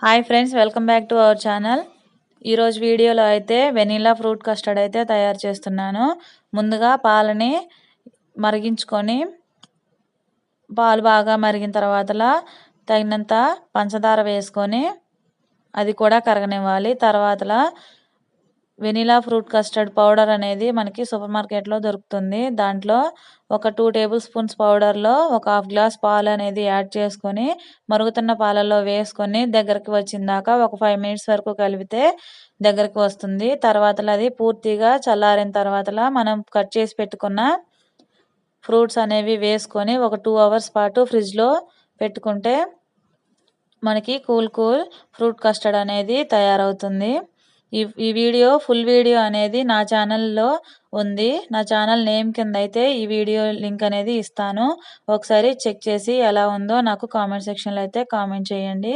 Hi friends, welcome back to our channel. ఈరోజు వీడియోలో అయితే వెనీలా ఫ్రూట్ కస్టర్డ్ అయితే తయారు చేస్తున్నాను. ముందుగా పాలని మరిగించుకొని పాలు బాగా మరిగిన తర్వాతలా తగినంత పంచదార వేసుకొని అది కూడా కరగనివ్వాలి. తర్వాతలా వెనీలా ఫ్రూట్ కస్టర్డ్ పౌడర్ అనేది మనకి సూపర్ మార్కెట్లో దొరుకుతుంది. దాంట్లో ఒక 2 టేబుల్ స్పూన్స్ పౌడర్లో ఒక హాఫ్ గ్లాస్ పాలు అనేది యాడ్ చేసుకొని మరుగుతున్న పాలల్లో వేసుకొని దగ్గరికి వచ్చిందాక ఒక 5 మినిట్స్ వరకు కలిపితే దగ్గరికి వస్తుంది. తర్వాతలా అది పూర్తిగా చల్లారిన తర్వాతలా మనం కట్ చేసి పెట్టుకున్న ఫ్రూట్స్ అనేవి వేసుకొని ఒక 2 అవర్స్ పాటు ఫ్రిడ్జ్లో పెట్టుకుంటే మనకి కూల్ ఫ్రూట్ కస్టర్డ్ అనేది తయారవుతుంది. ఈ వీడియో ఫుల్ వీడియో అనేది నా ఛానల్లో ఉంది. నా ఛానల్ నేమ్ కింద అయితే ఈ వీడియో లింక్ అనేది ఇస్తాను. ఒకసారి చెక్ చేసి ఎలా ఉందో నాకు కామెంట్ సెక్షన్లో అయితే కామెంట్ చేయండి.